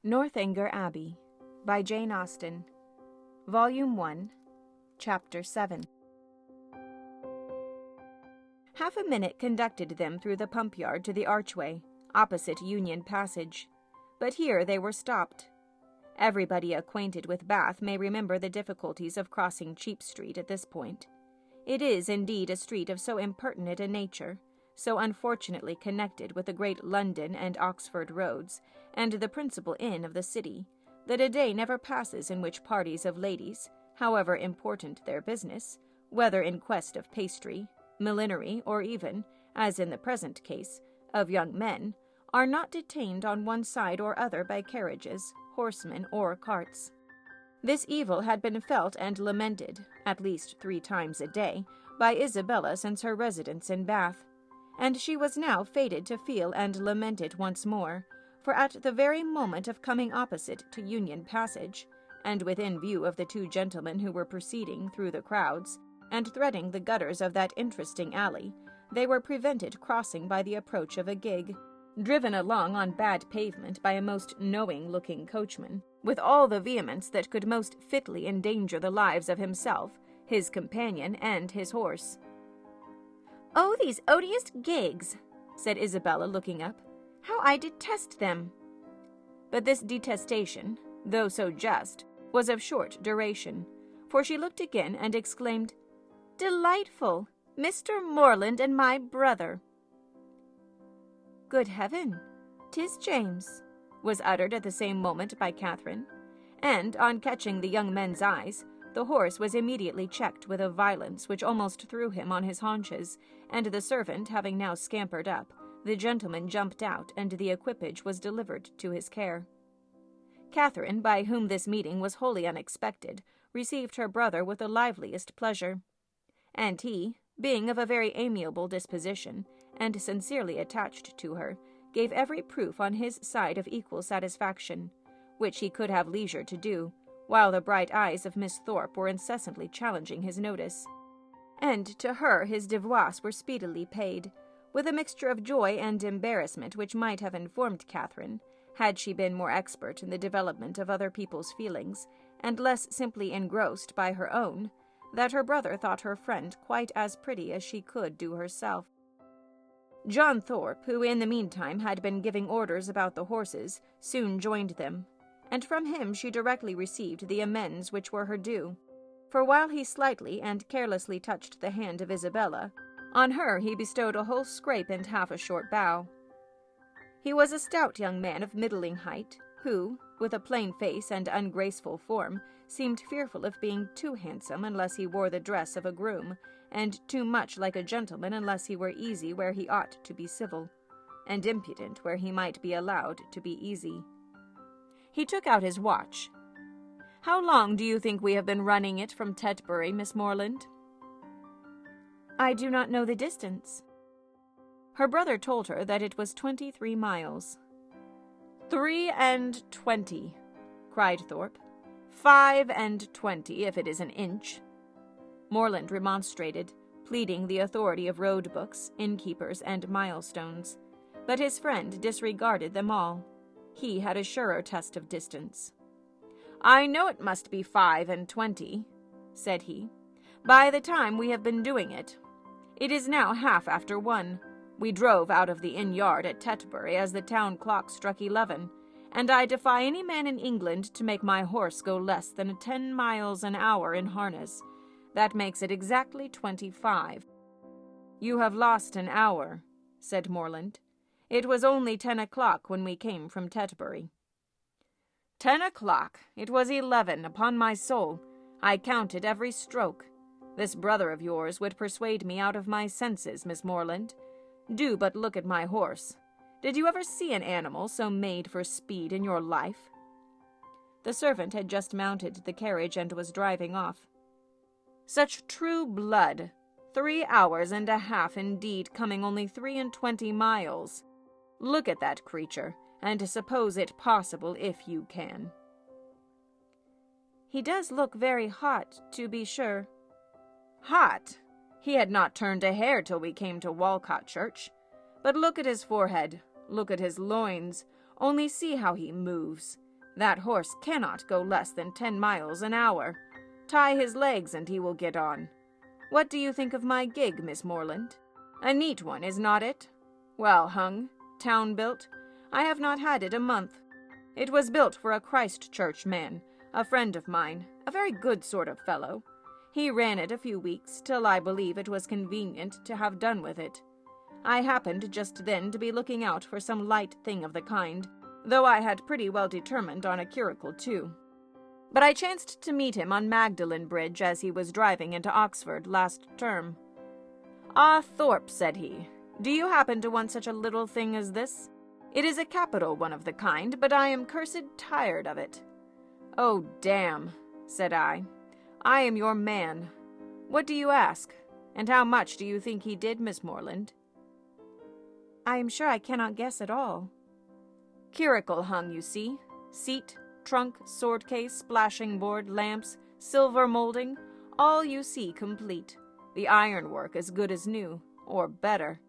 Northanger Abbey by Jane Austen, Volume 1, Chapter 7. Half a minute conducted them through the pump yard to the archway, opposite Union Passage, but here they were stopped. Everybody acquainted with Bath may remember the difficulties of crossing Cheap Street at this point. It is indeed a street of so impertinent a nature, so unfortunately connected with the great London and Oxford roads, and the principal inn of the city, that a day never passes in which parties of ladies, however important their business, whether in quest of pastry, millinery, or even, as in the present case, of young men, are not detained on one side or other by carriages, horsemen, or carts. This evil had been felt and lamented, at least 3 times a day, by Isabella since her residence in Bath, and she was now fated to feel and lament it once more, for at the very moment of coming opposite to Union Passage, and within view of the 2 gentlemen who were proceeding through the crowds, and threading the gutters of that interesting alley, they were prevented crossing by the approach of a gig, driven along on bad pavement by a most knowing-looking coachman, with all the vehemence that could most fitly endanger the lives of himself, his companion, and his horse. "Oh, these odious gigs!" said Isabella, looking up. "How I detest them!" But this detestation, though so just, was of short duration, for she looked again and exclaimed, "Delightful! Mr. Moreland and my brother!" "Good heaven! 'Tis James," was uttered at the same moment by Catherine, and, on catching the young men's eyes, the horse was immediately checked with a violence which almost threw him on his haunches, and the servant having now scampered up, the gentleman jumped out, and the equipage was delivered to his care. Catherine, by whom this meeting was wholly unexpected, received her brother with the liveliest pleasure, and he, being of a very amiable disposition, and sincerely attached to her, gave every proof on his side of equal satisfaction, which he could have leisure to do, while the bright eyes of Miss Thorpe were incessantly challenging his notice. And to her his devoirs were speedily paid, with a mixture of joy and embarrassment which might have informed Catherine, had she been more expert in the development of other people's feelings, and less simply engrossed by her own, that her brother thought her friend quite as pretty as she could do herself. John Thorpe, who in the meantime had been giving orders about the horses, soon joined them, and from him she directly received the amends which were her due, for while he slightly and carelessly touched the hand of Isabella, on her he bestowed a whole scrape and half a short bow. He was a stout young man of middling height, who, with a plain face and ungraceful form, seemed fearful of being too handsome unless he wore the dress of a groom, and too much like a gentleman unless he were easy where he ought to be civil, and impudent where he might be allowed to be easy. He took out his watch. "How long do you think we have been running it from Tetbury, Miss Moreland?" "I do not know the distance." Her brother told her that it was 23 miles. 23, cried Thorpe. 25, if it is an inch. Moreland remonstrated, pleading the authority of road books, innkeepers, and milestones, but his friend disregarded them all. He had a surer test of distance. "I know it must be 25, said he, "by the time we have been doing it. It is now 1:30. We drove out of the inn yard at Tetbury as the town clock struck 11, and I defy any man in England to make my horse go less than 10 miles an hour in harness. That makes it exactly 25. "You have lost an hour," said Moreland. "It was only 10 o'clock when we came from Tetbury." 10 o'clock! It was 11, upon my soul. I counted every stroke. This brother of yours would persuade me out of my senses, Miss Moreland. Do but look at my horse. Did you ever see an animal so made for speed in your life?" The servant had just mounted the carriage and was driving off. "Such true blood! 3 hours and a half indeed, coming only 23 miles. Look at that creature, and suppose it possible if you can." "He does look very hot, to be sure." "Hot! He had not turned a hair till we came to Walcot Church. But look at his forehead, look at his loins, only see how he moves. That horse cannot go less than 10 miles an hour. Tie his legs and he will get on. What do you think of my gig, Miss Moreland? A neat one, is not it? Well hung, town-built. I have not had it a month. It was built for a Christchurch man, a friend of mine, a very good sort of fellow. He ran it a few weeks, till I believe it was convenient to have done with it. I happened just then to be looking out for some light thing of the kind, though I had pretty well determined on a curricle too. But I chanced to meet him on Magdalen Bridge as he was driving into Oxford last term. "Ah, Thorpe," said he, "do you happen to want such a little thing as this? It is a capital one of the kind, but I am cursed tired of it." "Oh, damn," said I. "I am your man. What do you ask? And how much do you think he did, Miss Moreland?" "I am sure I cannot guess at all." "Curricle hung, you see. Seat, trunk, sword case, splashing board, lamps, silver molding, all you see complete. The ironwork as good as new, or better.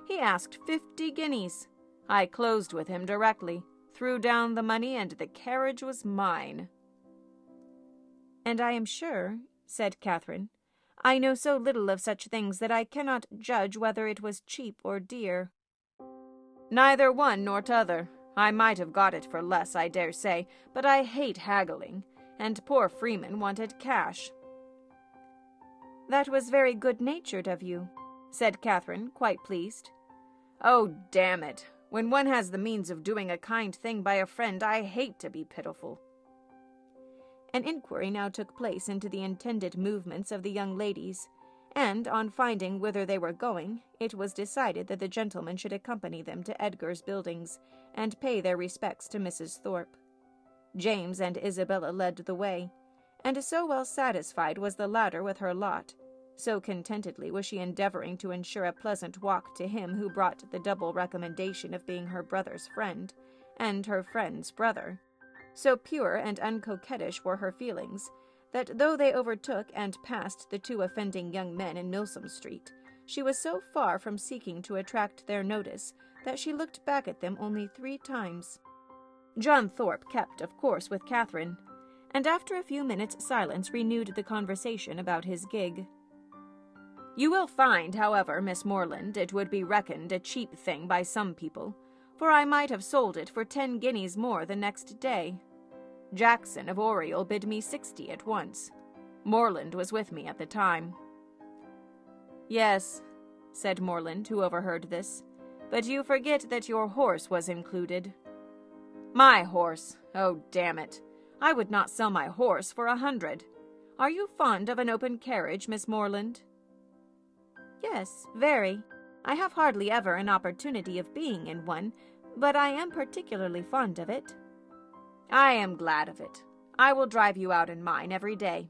He asked 50 guineas. I closed with him directly, threw down the money, and the carriage was mine." "And I am sure," said Catherine, "I know so little of such things that I cannot judge whether it was cheap or dear." "Neither one nor t'other. I might have got it for less, I dare say, but I hate haggling, and poor Freeman wanted cash." "That was very good-natured of you," said Catherine, quite pleased. "Oh, damn it! When one has the means of doing a kind thing by a friend, I hate to be pitiful." An inquiry now took place into the intended movements of the young ladies, and, on finding whither they were going, it was decided that the gentlemen should accompany them to Edgar's Buildings, and pay their respects to Mrs. Thorpe. James and Isabella led the way, and so well satisfied was the latter with her lot, so contentedly was she endeavoring to ensure a pleasant walk to him who brought the double recommendation of being her brother's friend, and her friend's brother. So pure and uncoquettish were her feelings, that though they overtook and passed the 2 offending young men in Milsom Street, she was so far from seeking to attract their notice that she looked back at them only 3 times. John Thorpe kept, of course, with Catherine, and after a few minutes' silence renewed the conversation about his gig. "You will find, however, Miss Moreland, it would be reckoned a cheap thing by some people, for I might have sold it for 10 guineas more the next day. Jackson of Oriel bid me 60 at once. Moreland was with me at the time." "Yes," said Moreland, who overheard this, "but you forget that your horse was included." "My horse? Oh, damn it! I would not sell my horse for 100. Are you fond of an open carriage, Miss Moreland?" "Yes, very. I have hardly ever an opportunity of being in one, but I am particularly fond of it." "I am glad of it. I will drive you out in mine every day."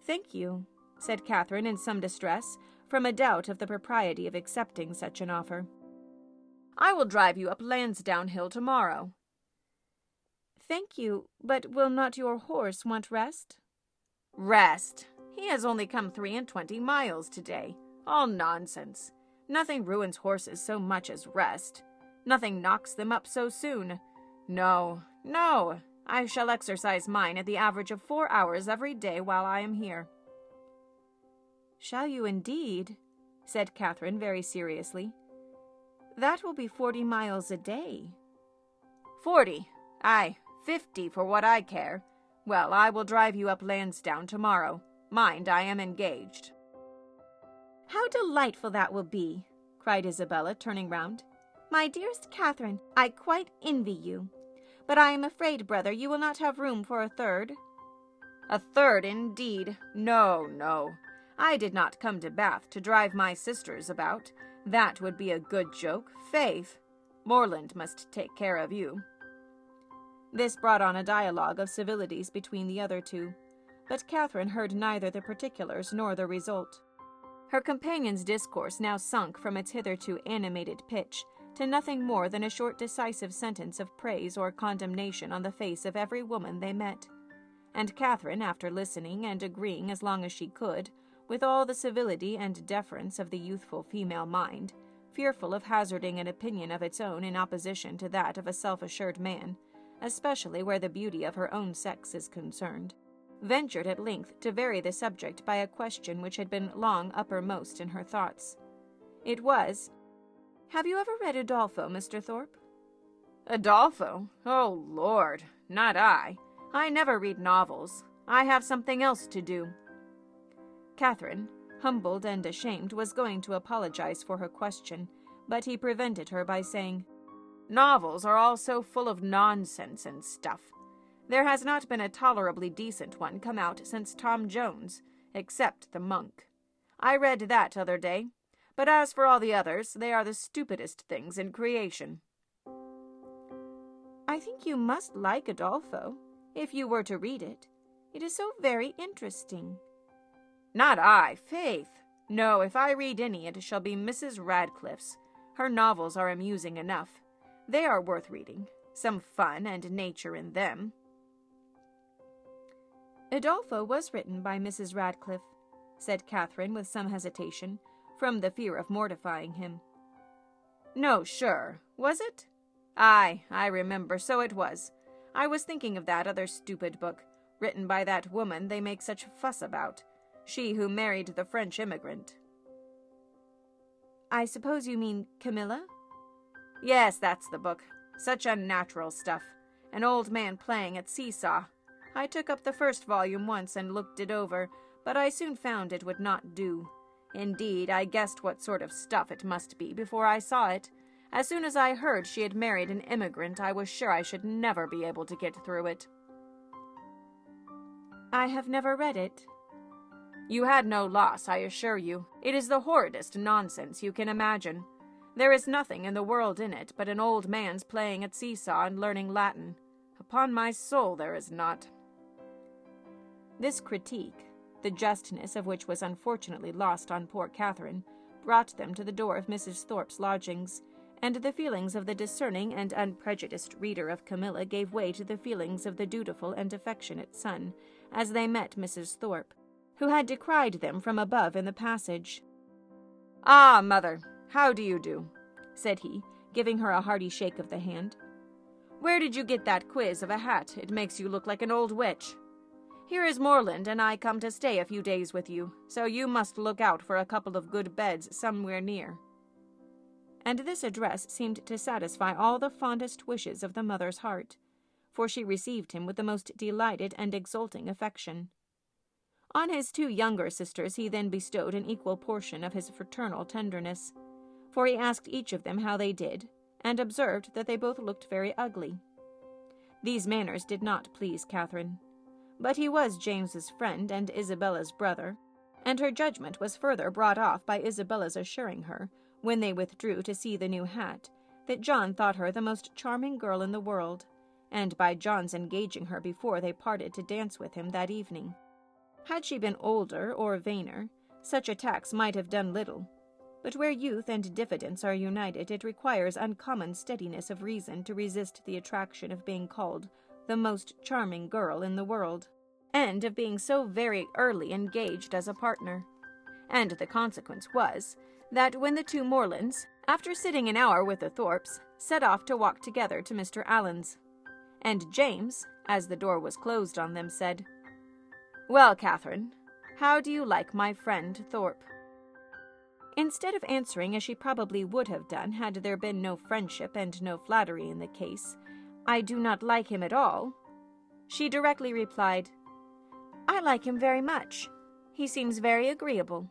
"Thank you," said Catherine in some distress, from a doubt of the propriety of accepting such an offer. "I will drive you up Lansdowne Hill tomorrow." "Thank you, but will not your horse want rest?" "Rest? He has only come 23 miles today. All nonsense. Nothing ruins horses so much as rest. Nothing knocks them up so soon. No, no, I shall exercise mine at the average of 4 hours every day while I am here." "Shall you indeed?" said Catherine very seriously. "That will be 40 miles a day." 40? Aye, 50 for what I care. Well, I will drive you up Lansdowne tomorrow. Mind, I am engaged." "How delightful that will be!" cried Isabella, turning round. "My dearest Catherine, I quite envy you. But I am afraid, brother, you will not have room for a third." "A third, indeed? No, no. I did not come to Bath to drive my sisters about. That would be a good joke, faith. Moreland must take care of you." This brought on a dialogue of civilities between the other 2, but Catherine heard neither the particulars nor the result. Her companion's discourse now sunk from its hitherto animated pitch to nothing more than a short decisive sentence of praise or condemnation on the face of every woman they met, and Catherine, after listening and agreeing as long as she could, with all the civility and deference of the youthful female mind, fearful of hazarding an opinion of its own in opposition to that of a self-assured man, especially where the beauty of her own sex is concerned, ventured at length to vary the subject by a question which had been long uppermost in her thoughts. It was, "Have you ever read Udolpho, Mr. Thorpe?" "Udolpho? Oh, Lord, not I. I never read novels. I have something else to do." Catherine, humbled and ashamed, was going to apologize for her question, but he prevented her by saying, "Novels are all so full of nonsense and stuff. There has not been a tolerably decent one come out since Tom Jones, except The Monk. I read that other day, but as for all the others, they are the stupidest things in creation." "I think you must like Udolpho, if you were to read it. It is so very interesting." "Not I, faith. No, if I read any, it shall be Mrs. Radcliffe's. Her novels are amusing enough. They are worth reading. Some fun and nature in them." "Udolpho was written by Mrs. Radcliffe," said Catherine with some hesitation, from the fear of mortifying him. "No, sure. Was it? Aye, I remember, so it was. I was thinking of that other stupid book, written by that woman they make such fuss about. She who married the French immigrant." "I suppose you mean Camilla?" "Yes, that's the book. Such unnatural stuff. An old man playing at seesaw. I took up the first volume once and looked it over, but I soon found it would not do. Indeed, I guessed what sort of stuff it must be before I saw it. As soon as I heard she had married an immigrant, I was sure I should never be able to get through it." "I have never read it." "You had no loss, I assure you. It is the horridest nonsense you can imagine. There is nothing in the world in it but an old man's playing at seesaw and learning Latin. Upon my soul, there is not." This critique, the justness of which was unfortunately lost on poor Catherine, brought them to the door of Mrs. Thorpe's lodgings, and the feelings of the discerning and unprejudiced reader of Camilla gave way to the feelings of the dutiful and affectionate son, as they met Mrs. Thorpe, who had decried them from above in the passage. "Ah, mother, how do you do?" said he, giving her a hearty shake of the hand. "Where did you get that quiz of a hat? It makes you look like an old witch. Here is Moreland and I come to stay a few days with you, so you must look out for a couple of good beds somewhere near." And this address seemed to satisfy all the fondest wishes of the mother's heart, for she received him with the most delighted and exulting affection. On his two younger sisters he then bestowed an equal portion of his fraternal tenderness, for he asked each of them how they did, and observed that they both looked very ugly. These manners did not please Catherine, but he was James's friend and Isabella's brother, and her judgment was further brought off by Isabella's assuring her, when they withdrew to see the new hat, that John thought her the most charming girl in the world, and by John's engaging her before they parted to dance with him that evening. Had she been older or vainer, such attacks might have done little, but where youth and diffidence are united, it requires uncommon steadiness of reason to resist the attraction of being called the most charming girl in the world, and of being so very early engaged as a partner. And the consequence was that when the two Morelands, after sitting an hour with the Thorpes, set off to walk together to Mr. Allen's, and James, as the door was closed on them, said, "Well, Catherine, how do you like my friend Thorpe?" Instead of answering as she probably would have done had there been no friendship and no flattery in the case, "I do not like him at all," she directly replied, "I like him very much. He seems very agreeable."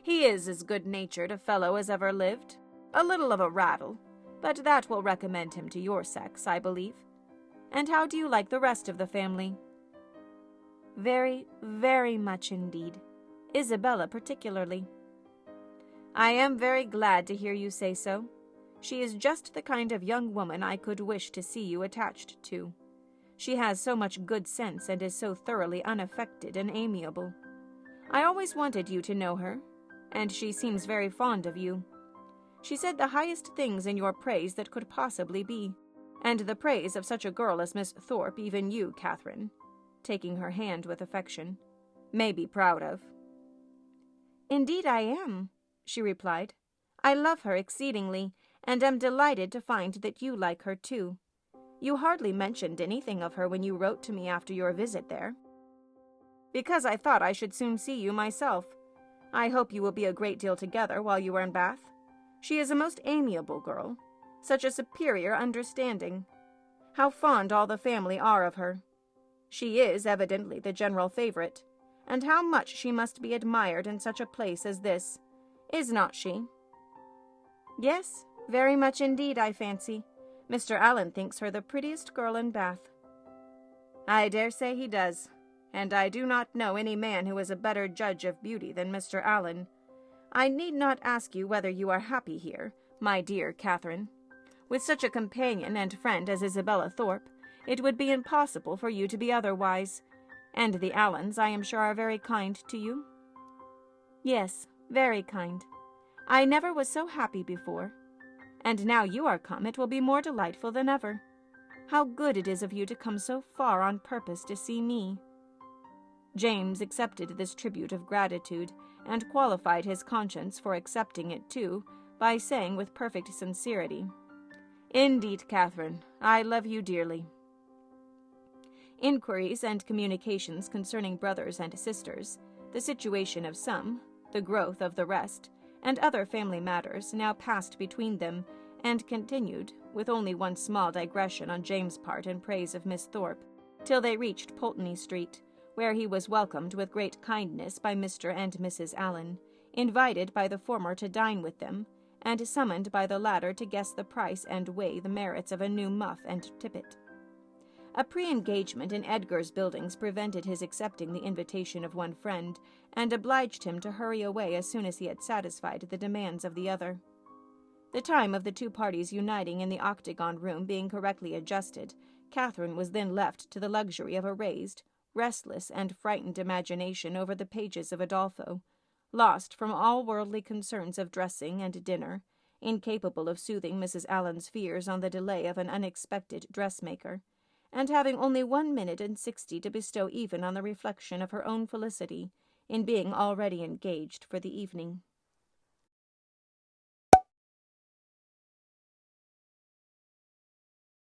"He is as good-natured a fellow as ever lived. A little of a rattle, but that will recommend him to your sex, I believe. And how do you like the rest of the family?" "Very, very much indeed. Isabella particularly." "I am very glad to hear you say so. She is just the kind of young woman I could wish to see you attached to. She has so much good sense and is so thoroughly unaffected and amiable. I always wanted you to know her, and she seems very fond of you. She said the highest things in your praise that could possibly be, and the praise of such a girl as Miss Thorpe even you, Catherine," taking her hand with affection, "may be proud of." "Indeed I am," she replied. "I love her exceedingly, and am delighted to find that you like her too. You hardly mentioned anything of her when you wrote to me after your visit there. Because I thought I should soon see you myself. I hope you will be a great deal together while you are in Bath. She is a most amiable girl, such a superior understanding. How fond all the family are of her. She is evidently the general favorite, and how much she must be admired in such a place as this, is not she? Yes, very much indeed, I fancy. Mr. Allen thinks her the prettiest girl in Bath. I dare say he does, and I do not know any man who is a better judge of beauty than Mr. Allen. I need not ask you whether you are happy here, my dear Catherine. With such a companion and friend as Isabella Thorpe, it would be impossible for you to be otherwise, and the Allens, I am sure, are very kind to you. Yes, very kind. I never was so happy before, and now you are come it will be more delightful than ever. How good it is of you to come so far on purpose to see me." James accepted this tribute of gratitude, and qualified his conscience for accepting it too, by saying with perfect sincerity, "Indeed, Catherine, I love you dearly." Inquiries and communications concerning brothers and sisters, the situation of some, the growth of the rest, and other family matters now passed between them, and continued, with only one small digression on James' part in praise of Miss Thorpe, till they reached Pulteney Street, where he was welcomed with great kindness by Mr. and Mrs. Allen, invited by the former to dine with them, and summoned by the latter to guess the price and weigh the merits of a new muff and tippet. A pre-engagement in Edgar's Buildings prevented his accepting the invitation of one friend, and obliged him to hurry away as soon as he had satisfied the demands of the other. The time of the two parties uniting in the octagon room being correctly adjusted, Catherine was then left to the luxury of a raised, restless, and frightened imagination over the pages of Udolpho, lost from all worldly concerns of dressing and dinner, incapable of soothing Mrs. Allen's fears on the delay of an unexpected dressmaker, and having only 1 minute and 60 to bestow even on the reflection of her own felicity in being already engaged for the evening.